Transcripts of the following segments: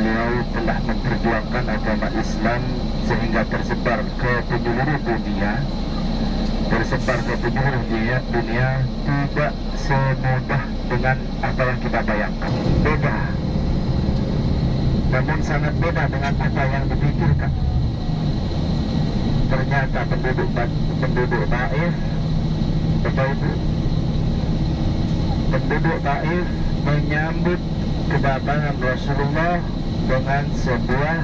beliau telah memperjuangkan agama Islam sehingga tersebar ke penjuru dunia. Tersebar ke penjuru dunia tidak semudah dengan apa yang kita bayangkan. Beda, namun sangat beda dengan apa yang dipikirkan. Ternyata penduduk Taif, penduduk Taif menyambut kedatangan Rasulullah dengan sebuah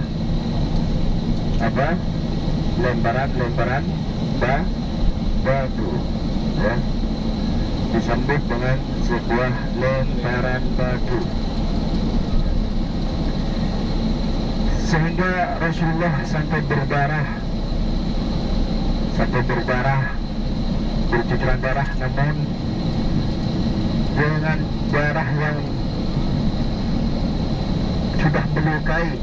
lemparan batu, ya, disambut dengan sebuah lemparan batu, sehingga Rasulullah sampai berdarah, bercucuran darah, namun dengan darah yang sudah melukai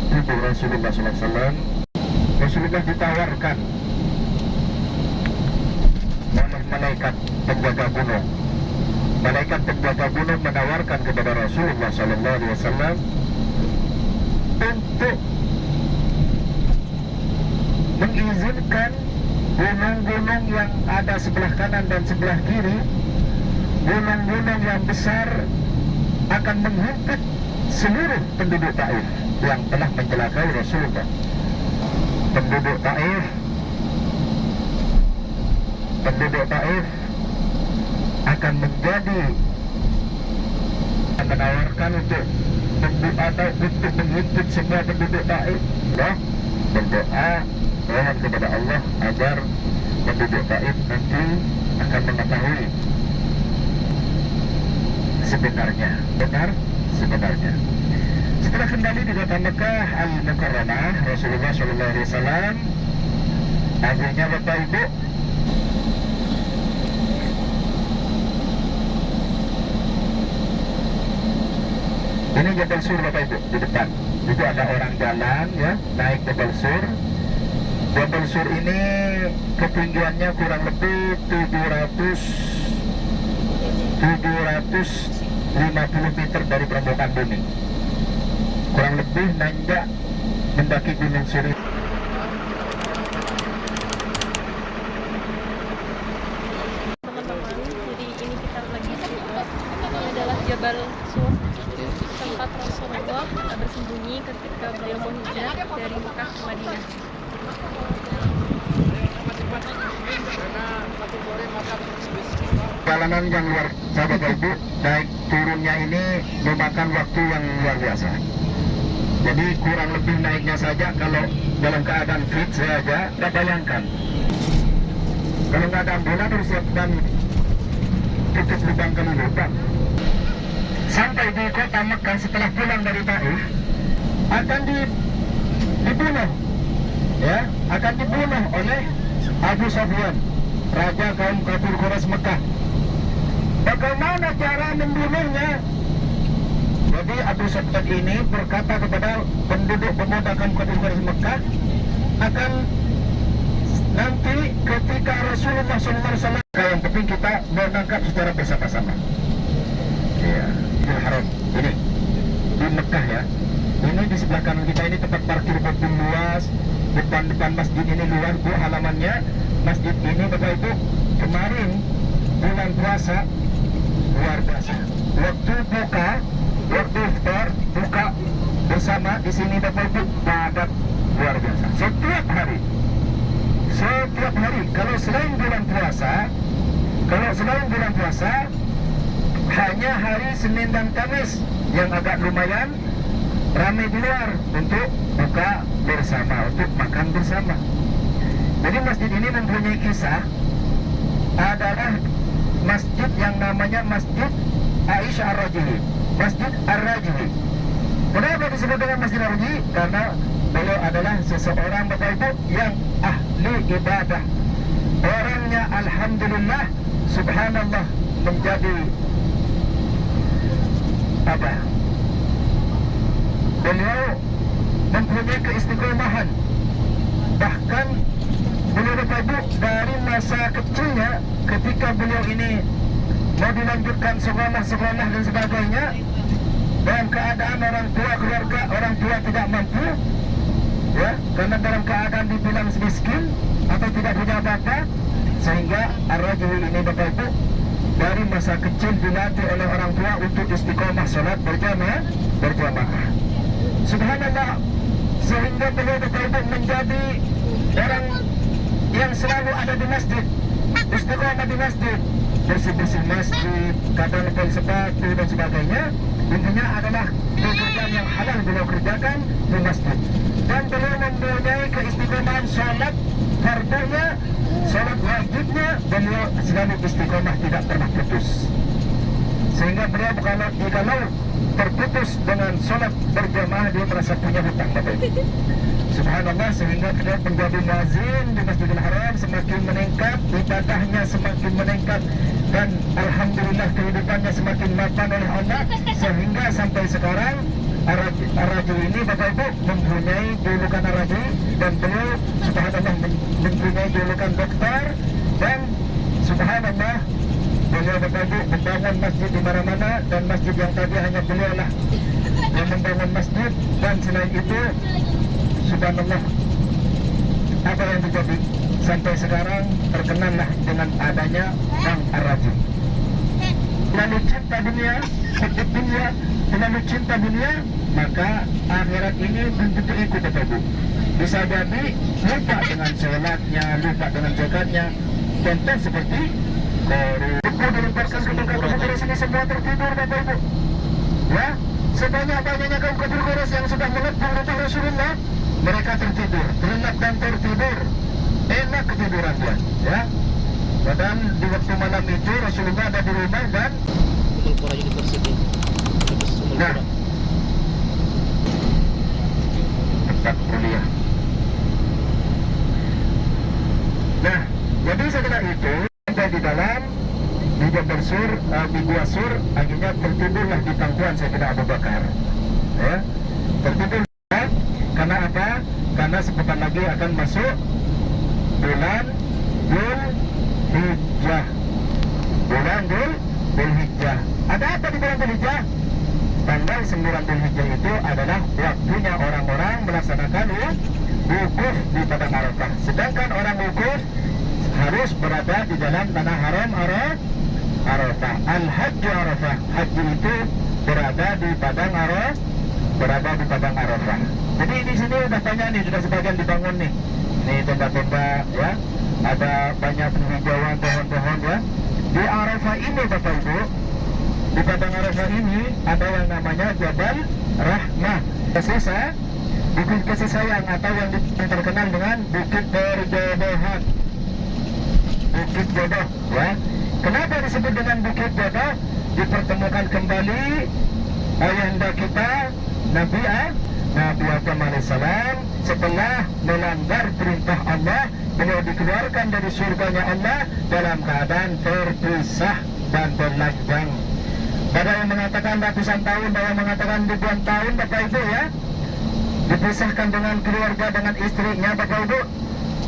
tubuh Rasulullah SAW. Rasulullah ditawarkan oleh malaikat penjaga gunung. Malaikat penjaga gunung menawarkan kepada Rasulullah SAW untuk mengizinkan gunung-gunung yang ada sebelah kanan dan sebelah kiri, gunung-gunung yang besar, akan menghimpit seluruh penduduk Taif yang telah mencelakai Rasulullah. Penduduk Taif akan menjadi menawarkan untuk menghimpit semua penduduk Taif, ya, berdoa mohon kepada Allah agar penduduk Taif nanti akan mengetahui sebenarnya. Setelah kembali di kota Mekah Al-Mukarramah, Rasulullah SAW, akhirnya Bapak Ibu, ini Jabal Sur Bapak Ibu di depan. Itu ada orang jalan, ya, naik Jabal Sur. Jabal Sur ini ketinggiannya kurang lebih 750 meter dari permukaan bumi. Kurang lebih nanjak mendaki Gunung Sur. Teman-teman, jadi ini kita lagi ini adalah Jabal Sur, tempat Rasulullah bersembunyi ketika beliau mau hijrah dari Mekah ke Madinah. Perjalanan yang luar biasa Bapak Ibu, naik turunnya ini memakan waktu yang luar biasa. Jadi kurang lebih naiknya saja kalau dalam keadaan fit saja, kita bayangkan. Kalau nggak ada ambulan harus siapkan tutup lubang kali lubang. Sampai di kota Mekah setelah pulang dari Taif akan dibunuh, ya, akan dibunuh oleh Abu Sufyan, raja kaum kafir Quraisy Mekah. Bagaimana cara membunuhnya? Jadi Abu Sufyan ini berkata kepada penduduk pemuda kaum kafir Quraisy Mekah, akan nanti ketika Rasulullah SAW, yang penting kita menangkap secara bersama-sama. Ya, Haram ini di Mekah, ya. Ini di sebelah kanan kita ini tempat parkir mobil luas. Depan masjid ini luar, Bu, halamannya. Masjid ini Bapak Ibu, kemarin bulan puasa luar biasa. Waktu buka, waktu iftar, buka bersama di sini Bapak Ibu, padat luar biasa. Setiap hari. Kalau selain bulan puasa, hanya hari Senin dan Kamis yang agak lumayan ramai di luar untuk buka bersama, untuk makan bersama. Jadi masjid ini mempunyai kisah. Adalah masjid yang namanya Masjid Aisyah Ar-Rajili, Masjid Ar-Rajili. Kenapa disebut dengan Masjid Ar-Rajili? Karena beliau adalah seseorang Bapak Ibu yang ahli ibadah. Orangnya alhamdulillah, subhanallah, menjadi apa? Beliau mempunyai keistiqomahan. Bahkan beliau Bapak Ibu dari masa kecilnya, ketika beliau ini mau dilanjutkan sekolah dan sebagainya, dalam keadaan orang tua keluarga orang tua tidak mampu, ya, karena dalam keadaan dibilang miskin atau tidak punya apa-apa, sehingga ar-rajul ini Bapak Ibu dari masa kecil dilatih oleh orang tua untuk istiqomah sholat berjamaah. Subhanallah, sehingga beliau Bapak Ibu menjadi orang yang selalu ada di masjid, istiqomah di masjid, bersih-bersih masjid, kadang lepas sepatu dan sebagainya. Intinya adalah pekerjaan yang halal beliau kerjakan di masjid. Dan beliau mempunyai keistiqomahan sholat fardunya, sholat wajibnya, beliau selalu istiqomah, tidak pernah putus. Sehingga beliau kalau terputus dengan sholat berjamaah, dia merasa punya hutang Bapak Ibu. Subhanallah, sehingga beliau menjadi muazin di Masjidil Haram semakin meningkat, ibadahnya semakin meningkat, dan alhamdulillah kehidupannya semakin mapan oleh Allah, sehingga sampai sekarang ar-rajul ini Bapak Ibu mempunyai julukan ar-rajul, dan beliau subhanallah mempunyai julukan dokter, dan subhanallah beliau Bapak Ibu membangun masjid di mana-mana, dan masjid yang tadi hanya beliau lah yang membangun masjid. Dan selain itu subhanallah, apa yang terjadi sampai sekarang terkenallah dengan adanya Kang ar-rajul. Lalu cinta dunia, terlalu cinta dunia, maka akhirat ini belum tentu ikut Bapak Ibu. Bisa jadi lupa dengan sholatnya, lupa dengan zakatnya. Contoh seperti buku dilemparkan ke muka Quraisy ini semua tertidur Bapak Ibu. Ya, sebanyak-banyaknya kaum kafir Quraisy yang sudah mengepung rumah Rasulullah, mereka tertidur, terlelap dan tertidur. Enak ketiduran dia, ya. Padahal di waktu malam itu Rasulullah ada di rumah dan Ummul University. Nah, tempat kuliah. Nah, jadi setelah itu sampai di dalam di Jabal Sur, di Gua Sur, akhirnya tertidurlah di pangkuan Sayyidina Abu Bakar. Ya, tertidur. Karena apa? Karena sebentar lagi akan masuk bulan Dzulhijjah. Bulan Dzulhijjah. Ada apa di bulan Dzulhijjah? Tanggal 9 Dzulhijjah itu adalah waktunya orang-orang melaksanakan wukuf di padang Arafah. Sedangkan orang wukuf harus berada di dalam tanah haram Arafah. Al-Hajju Arafah. Haji itu berada di padang Arafah. Jadi di sini udah banyak nih, sudah sebagian dibangun nih. Nih tenda-tenda, ya. Ada banyak penghijauan pohon-pohon, ya. Di Arafah ini Bapak Ibu, di padang Arafah ini ada yang namanya Jabal Rahmah. Bukit kasih sayang, atau yang terkenal dengan Bukit Perjodohan. Bukit Jodoh, ya. Kenapa disebut dengan Bukit Jodoh? Dipertemukan kembali ayahanda kita Nabi Adam alaihissalam setelah melanggar perintah Allah. Beliau dikeluarkan dari surganya Allah dalam keadaan terpisah dan berlanjang. Ada yang mengatakan ratusan tahun, ada yang mengatakan ribuan tahun Bapak Ibu, ya. Dipisahkan dengan keluarga, dengan istrinya Bapak Ibu,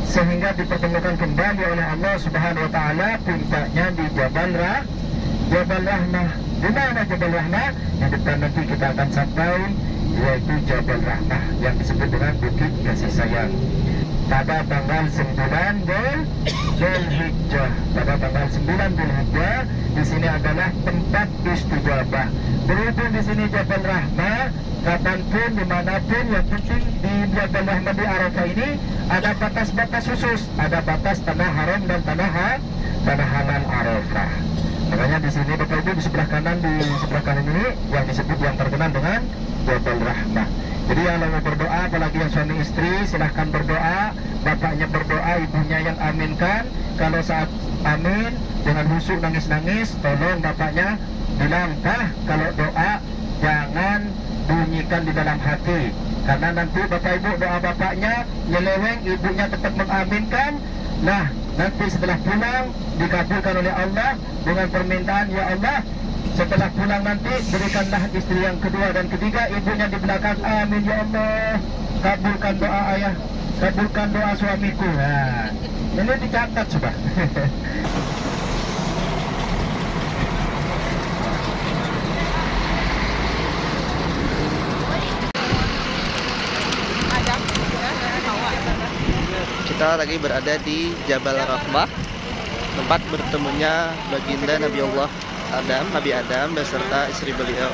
sehingga dipertemukan kembali oleh Allah Subhanahu wa taala, puncaknya di Jabal Rahmah. Di mana Jabal Rahmah? Yang depan nanti kita akan sampai, yaitu Jabal Rahmah yang disebut dengan Bukit Kasih Sayang. Pada tanggal 9 Dzulhijjah. Pada tanggal 9 Dzulhijjah, di sini adalah tempat istijabah. Berhubung di sini Jabal Rahmah, kapanpun, dimanapun, yang penting di Jabal Rahmah di Arafah ini ada batas-batas khusus, ada batas tanah haram dan tanah halal Arafah. Makanya di sini Bapak Ibu di sebelah kanan ini yang disebut, yang terkenal dengan Jabal Rahmah. Jadi yang mau berdoa, apalagi yang suami istri, silahkan berdoa. Bapaknya berdoa, ibunya yang aminkan. Kalau saat amin dengan khusyuk nangis-nangis, tolong bapaknya bilang, "Pak, kalau doa jangan bunyikan di dalam hati, karena nanti Bapak Ibu doa bapaknya nyeleweng, ibunya tetap mengaminkan. Nah, nanti setelah pulang dikabulkan oleh Allah dengan permintaan, ya Allah, setelah pulang nanti berikanlah istri yang kedua dan ketiga, ibunya di belakang, amin ya Allah, kabulkan doa ayah, kabulkan doa suamiku." Nah, ini dicatat sudah. Kita lagi berada di Jabal Rahmah, tempat bertemunya baginda Nabi Adam beserta istri beliau.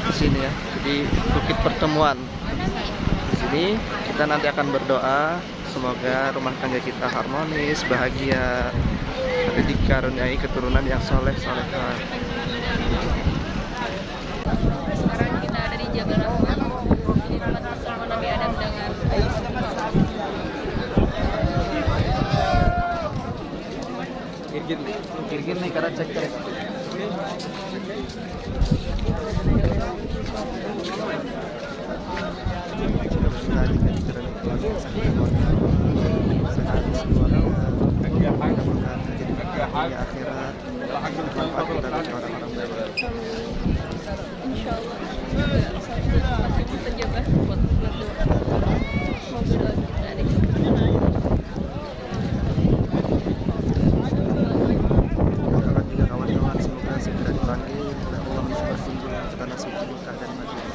Di sini ya, jadi bukit pertemuan. Di sini kita nanti akan berdoa semoga rumah tangga kita harmonis, bahagia, nanti dikaruniai keturunan yang soleh-solehah. Sekarang kita ada di Jabal Rahmah, di tempat bersama Nabi Adam dengan Kirgin nih karena cek terus. insya Allah juga satu tempat yang mustajabah buat doa. Semoga doa kita dikabulkan. Doakan juga kawan-kawan semoga segera dipanggil oleh Allah berkunjung ke tanah suci Mekah dan Madinah.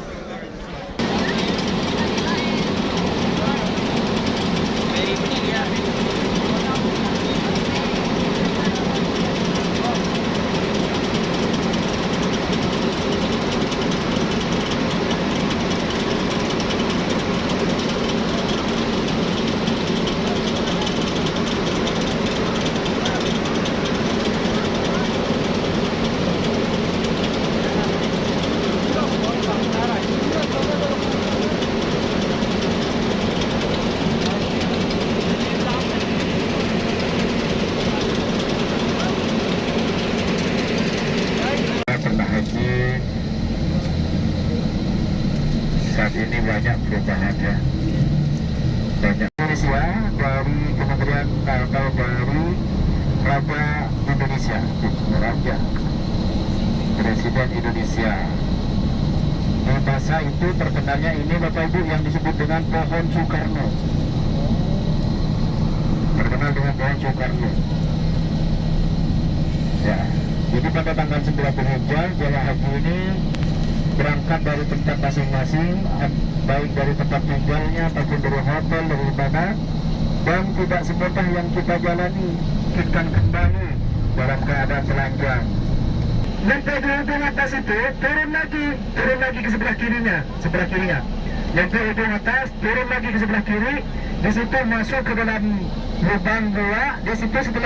Saat ini banyak perubahan ya, banyak Indonesia dari Kementerian atau dari Raja Indonesia, Raja Presiden Indonesia. Di masa itu terkenalnya ini Bapak Ibu yang disebut dengan pohon Soekarno, terkenal dengan pohon Soekarno ya. Jadi pada tanggal 9 Dzulhijjah jemaah haji ini berangkat dari tempat masing-masing, baik dari tempat tinggalnya ataupun dari hotel, dari mana, dan tidak semudah yang kita jalani, kita kembali dalam keadaan telanjang. Sampai di ujung atas itu turun lagi ke sebelah kirinya. Sampai ujung atas turun lagi ke sebelah kiri, di situ masuk ke dalam lubang gua, di situ setelah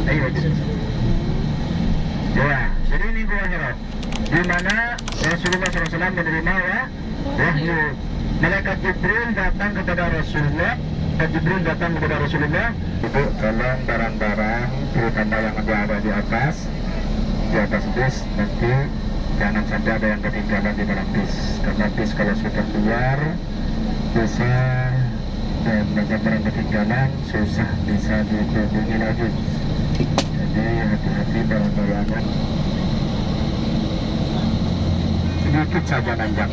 ayo ya, jadi ini gua Hira, di mana Rasulullah SAW menerima wahyu. Malaikat Jibril datang kepada Rasulullah, dan Jibril datang kepada Rasulullah. Ibu, tolong barang-barang, terutama yang ada di atas bis, nanti jangan sampai ada yang ketinggalan di dalam bis. Karena bis kalau sudah keluar, bisa dan barang ketinggalan susah bisa dihubungi lagi. Jadi hati-hati barang-barangnya. Sedikit saja nanjak.